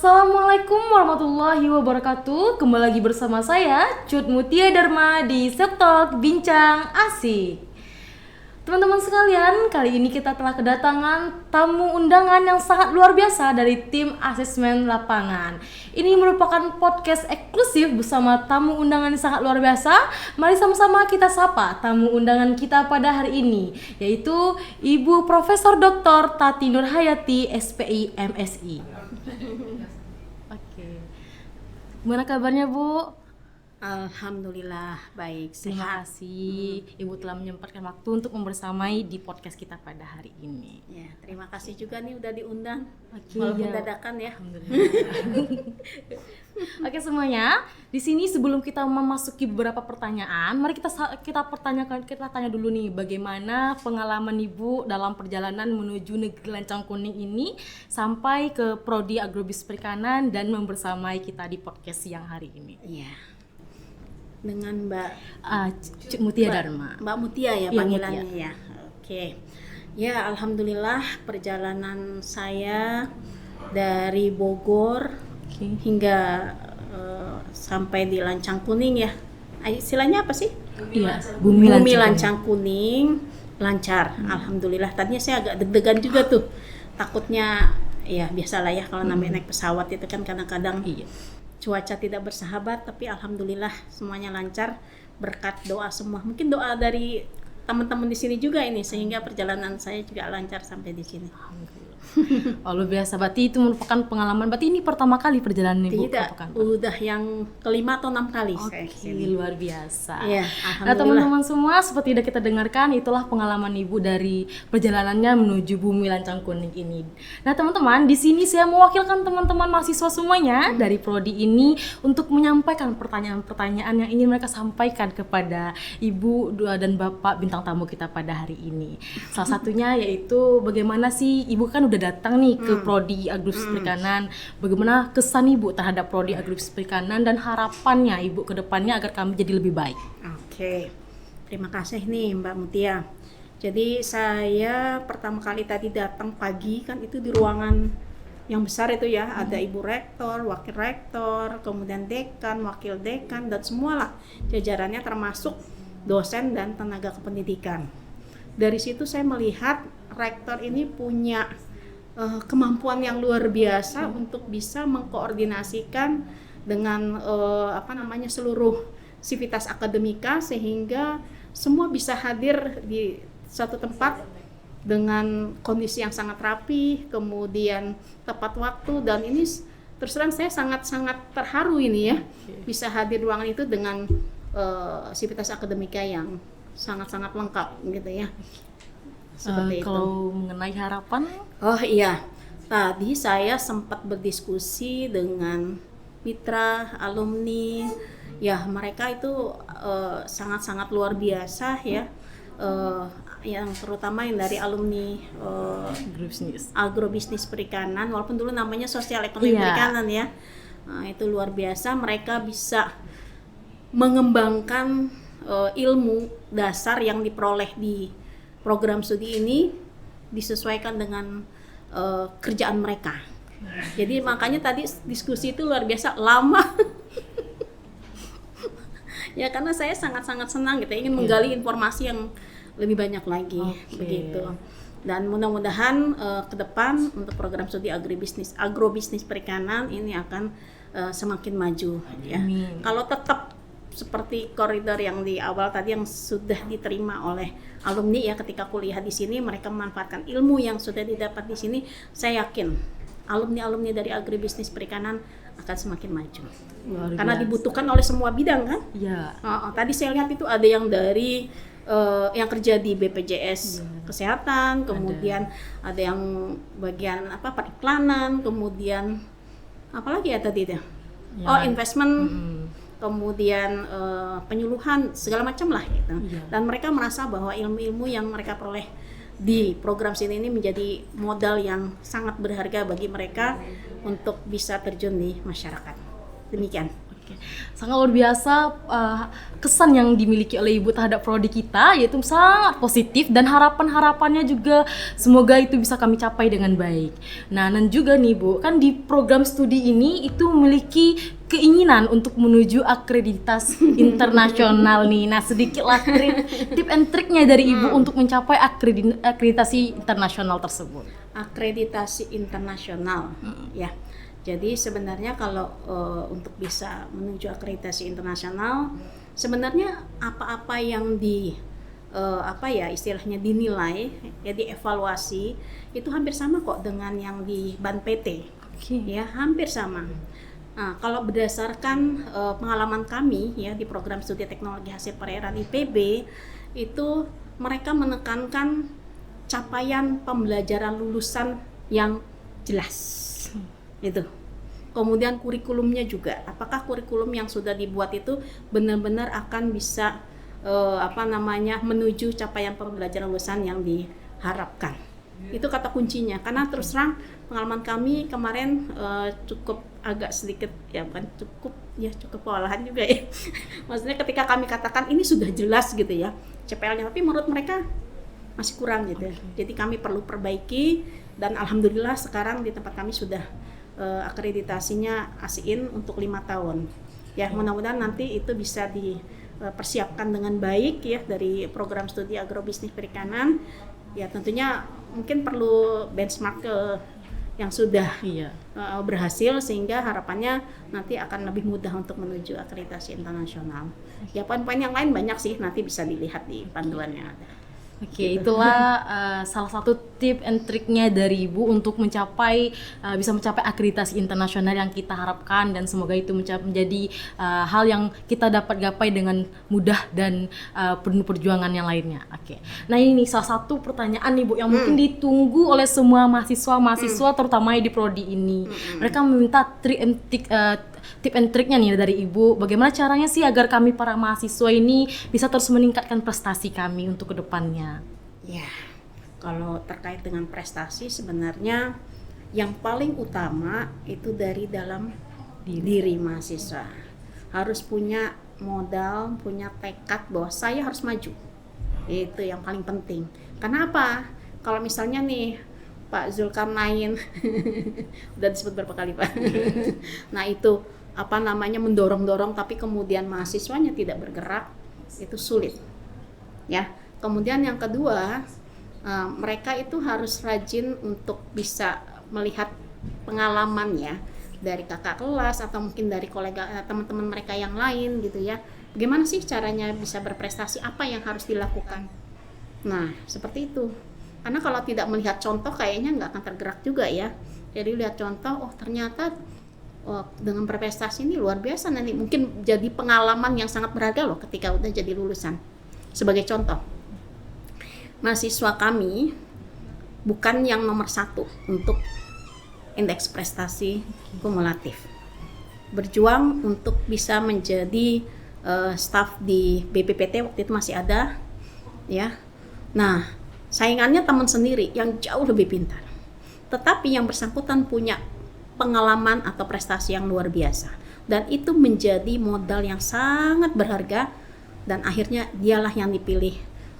Assalamualaikum warahmatullahi wabarakatuh. Kembali lagi bersama saya Cut Mutia Dharma di Sektok Bincang Asik. Teman-teman sekalian, kali ini kita telah kedatangan tamu undangan yang sangat luar biasa dari tim asesmen lapangan. Ini merupakan podcast eksklusif bersama tamu undangan yang sangat luar biasa. Mari sama-sama kita sapa tamu undangan kita pada hari ini, yaitu Ibu Profesor Dr. Tati Nurhayati, SPI MSI. Oke. Gimana kabarnya, Bu? Alhamdulillah baik, Terima sehat. kasih Ibu telah menyempatkan waktu untuk membersamai di podcast kita pada hari ini. Ya, terima kasih juga nih udah diundang. Oke, Walaupun ya. dadakan ya. Oke semuanya, di sini sebelum kita memasuki beberapa pertanyaan, mari kita tanya dulu nih, bagaimana pengalaman Ibu dalam perjalanan menuju negeri Lancang Kuning ini sampai ke Prodi Agrobis Perikanan dan membersamai kita di podcast siang hari ini. Iya. Dengan Mbak Cuk Mutia Dharma. Mbak Mutia ya Iya, panggilannya Mutia. ya. Oke. Ya, alhamdulillah perjalanan saya dari Bogor Oke. hingga sampai di Lancang Kuning ya. Istilahnya apa sih? Iya, Bumi Lancang. Lancang Kuning lancar. Alhamdulillah. Tadinya saya agak deg-degan juga tuh. Takutnya ya biasalah ya kalau namanya naik pesawat itu kan kadang-kadang Iya. cuaca tidak bersahabat, tapi alhamdulillah semuanya lancar berkat doa semua. Mungkin doa dari teman-teman di sini juga ini sehingga perjalanan saya juga lancar sampai di sini. Oh, luar biasa. Berarti itu merupakan pengalaman. Berarti ini pertama kali perjalanan Ibu ke Tidak, Pekanbaru? udah yang kelima atau 6 kali saya Oke, kesini. luar biasa. Iya, Nah, alhamdulillah. teman-teman semua, seperti yang kita dengarkan, itulah pengalaman Ibu dari perjalanannya menuju Bumi Lancang Kuning ini. Nah, teman-teman, di sini saya mewakilkan teman-teman mahasiswa semuanya dari prodi ini untuk menyampaikan pertanyaan-pertanyaan yang ingin mereka sampaikan kepada Ibu dan Bapak bintang tamu kita pada hari ini. Salah satunya yaitu bagaimana sih Ibu kan udah datang nih ke prodi Agrobis Perikanan. Bagaimana kesan Ibu terhadap prodi Agrobis Perikanan dan harapannya Ibu ke depannya agar kami jadi lebih baik? Oke, terima kasih nih Mbak Mutia. Jadi saya pertama kali tadi datang pagi kan itu di ruangan yang besar itu ya, ada Ibu Rektor, Wakil Rektor, kemudian Dekan, Wakil Dekan, dan semualah jajarannya termasuk dosen dan tenaga kependidikan. Dari situ saya melihat Rektor ini punya kemampuan yang luar biasa untuk bisa mengkoordinasikan dengan seluruh sivitas akademika sehingga semua bisa hadir di satu tempat dengan kondisi yang sangat rapi, kemudian tepat waktu, dan ini terus terang saya sangat-sangat terharu ini ya bisa hadir di ruangan itu dengan sivitas akademika yang sangat-sangat lengkap gitu ya. Seperti itu. Kalau mengenai harapan, Oh iya, tadi saya sempat berdiskusi dengan mitra, alumni, ya mereka itu sangat-sangat luar biasa ya, yang terutama yang dari alumni agrobisnis perikanan, walaupun dulu namanya sosial ekonomi Iya. perikanan ya, nah, itu luar biasa, mereka bisa mengembangkan ilmu dasar yang diperoleh di program studi ini disesuaikan dengan kerjaan mereka. Jadi makanya tadi diskusi itu luar biasa lama. Ya karena saya sangat-sangat senang gitu, ingin menggali informasi yang lebih banyak lagi begitu. Dan mudah-mudahan ke depan untuk program studi agrobisnis perikanan ini akan semakin maju ya. Kalau tetap seperti koridor yang di awal tadi yang sudah diterima oleh alumni ya ketika kuliah di sini, mereka memanfaatkan ilmu yang sudah didapat di sini, saya yakin alumni dari agribisnis perikanan akan semakin maju. Karena dibutuhkan oleh semua bidang kan? ya. Tadi saya lihat itu ada yang dari yang kerja di BPJS Kesehatan, kemudian ada yang bagian periklanan, kemudian apalagi ya tadi itu? Investment. Kemudian penyuluhan segala macam lah gitu. Dan mereka merasa bahwa ilmu-ilmu yang mereka peroleh di program sini ini menjadi modal yang sangat berharga bagi mereka untuk bisa terjun di masyarakat. Demikian. Sangat luar biasa kesan yang dimiliki oleh Ibu terhadap prodi kita, yaitu sangat positif, dan harapan-harapannya juga semoga itu bisa kami capai dengan baik. Nah, dan juga nih Bu, kan di program studi ini itu memiliki keinginan untuk menuju akreditasi internasional nih. Nah, sedikitlah tip and triknya dari Ibu untuk mencapai akreditasi internasional tersebut. Akreditasi internasional, ya. Jadi sebenarnya kalau untuk bisa menuju akreditasi internasional, sebenarnya apa-apa yang istilahnya dinilai, ya dievaluasi, itu hampir sama kok dengan yang di BAN PT. Ya, hampir sama. Nah, kalau berdasarkan pengalaman kami ya di program studi teknologi hasil perairan IPB, itu mereka menekankan capaian pembelajaran lulusan yang jelas. Itu. Kemudian kurikulumnya juga, apakah kurikulum yang sudah dibuat itu benar-benar akan bisa menuju capaian pembelajaran lulusan yang diharapkan. Itu kata kuncinya, karena terus terang pengalaman kami kemarin cukup agak sedikit cukup kewalahan juga ya. Maksudnya ketika kami katakan ini sudah jelas gitu ya CPL-nya, tapi menurut mereka masih kurang gitu. Jadi kami perlu perbaiki, dan alhamdulillah sekarang di tempat kami sudah akreditasinya ASIIN untuk 5 tahun. Ya, mudah-mudahan nanti itu bisa dipersiapkan dengan baik ya dari program studi agrobisnis perikanan. Ya, tentunya mungkin perlu benchmark ke yang sudah berhasil, sehingga harapannya nanti akan lebih mudah untuk menuju akreditasi internasional. Ya, poin-poin yang lain banyak sih, nanti bisa dilihat di panduannya ada. Itulah salah satu tip and triknya dari Ibu untuk bisa mencapai akreditasi internasional yang kita harapkan, dan semoga itu menjadi hal yang kita dapat gapai dengan mudah dan penuh perjuangan yang lainnya. Nah, ini salah satu pertanyaan nih Bu yang mungkin ditunggu oleh semua mahasiswa terutama di prodi ini. Mereka meminta tip and triknya nih dari Ibu, bagaimana caranya sih agar kami para mahasiswa ini bisa terus meningkatkan prestasi kami untuk kedepannya? Ya, kalau terkait dengan prestasi sebenarnya yang paling utama itu dari dalam diri mahasiswa. Harus punya modal, punya tekad bahwa saya harus maju. Itu yang paling penting. Kenapa? Kalau misalnya nih Pak Zulkarnain udah disebut berapa kali Pak. Nah, itu mendorong-dorong tapi kemudian mahasiswanya tidak bergerak, itu sulit. Ya. Kemudian yang kedua, mereka itu harus rajin untuk bisa melihat pengalaman ya dari kakak kelas atau mungkin dari kolega teman-teman mereka yang lain gitu ya. Bagaimana sih caranya bisa berprestasi, apa yang harus dilakukan. Nah, seperti itu. Karena kalau tidak melihat contoh kayaknya nggak akan tergerak juga ya. Jadi lihat contoh, ternyata dengan berprestasi ini luar biasa, nanti mungkin jadi pengalaman yang sangat berharga loh ketika udah jadi lulusan. Sebagai contoh, mahasiswa kami bukan yang nomor 1 untuk indeks prestasi kumulatif. Berjuang untuk bisa menjadi staf di BPPT, waktu itu masih ada ya. Nah, saingannya teman sendiri yang jauh lebih pintar. Tetapi yang bersangkutan punya pengalaman atau prestasi yang luar biasa, dan itu menjadi modal yang sangat berharga, dan akhirnya dialah yang dipilih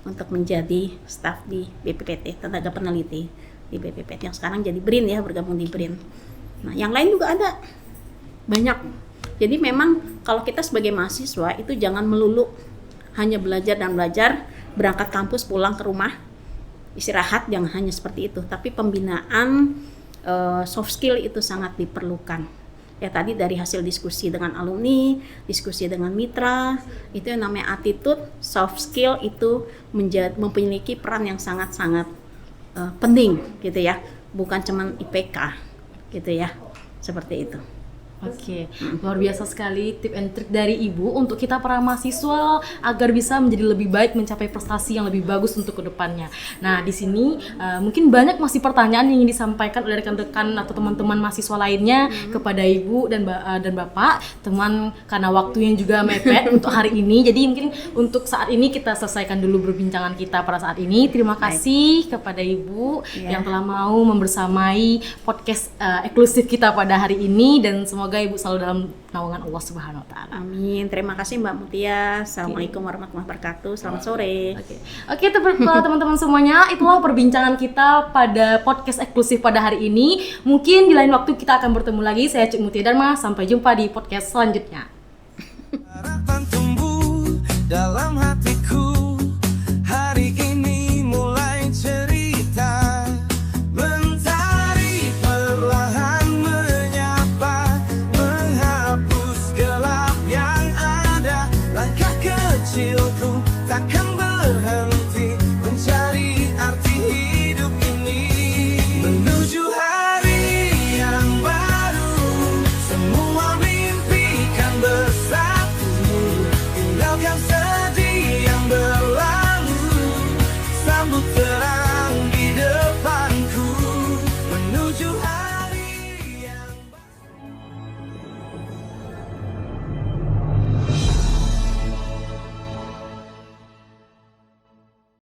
untuk menjadi staf di BPPT, tenaga peneliti di BPPT, yang sekarang jadi BRIN ya, bergabung di BRIN. Nah, yang lain juga ada banyak. Jadi memang kalau kita sebagai mahasiswa itu jangan melulu hanya belajar dan belajar, berangkat kampus pulang ke rumah istirahat, jangan hanya seperti itu, tapi pembinaan soft skill itu sangat diperlukan. Ya, tadi dari hasil diskusi dengan alumni, diskusi dengan mitra, itu yang namanya attitude, soft skill itu memiliki peran yang sangat-sangat penting gitu ya, bukan cuman IPK gitu ya, seperti itu. Luar biasa sekali tip and trick dari Ibu untuk kita para mahasiswa agar bisa menjadi lebih baik, mencapai prestasi yang lebih bagus untuk kedepannya. Nah, di sini mungkin banyak masih pertanyaan yang ingin disampaikan oleh rekan-rekan atau teman-teman mahasiswa lainnya kepada Ibu dan Bapak. Karena waktunya juga mepet untuk hari ini, jadi mungkin untuk saat ini kita selesaikan dulu perbincangan kita pada saat ini. Terima kasih kepada Ibu yang telah mau membersamai podcast eksklusif kita pada hari ini, dan semoga semoga Ibu selalu dalam naungan Allah Subhanahu wa taala. Amin. Terima kasih Mbak Mutia. Assalamualaikum warahmatullahi wabarakatuh. Selamat sore. Oke, teman-teman semuanya, itulah perbincangan kita pada podcast eksklusif pada hari ini. Mungkin di lain waktu kita akan bertemu lagi. Saya Cik Mutia Dharma. Sampai jumpa di podcast selanjutnya. Harapan tumbuh dalam hatiku, hari ini mulai cerita. Mentari perlahan menyapa, menghapus gelap yang ada. Langkah kecilku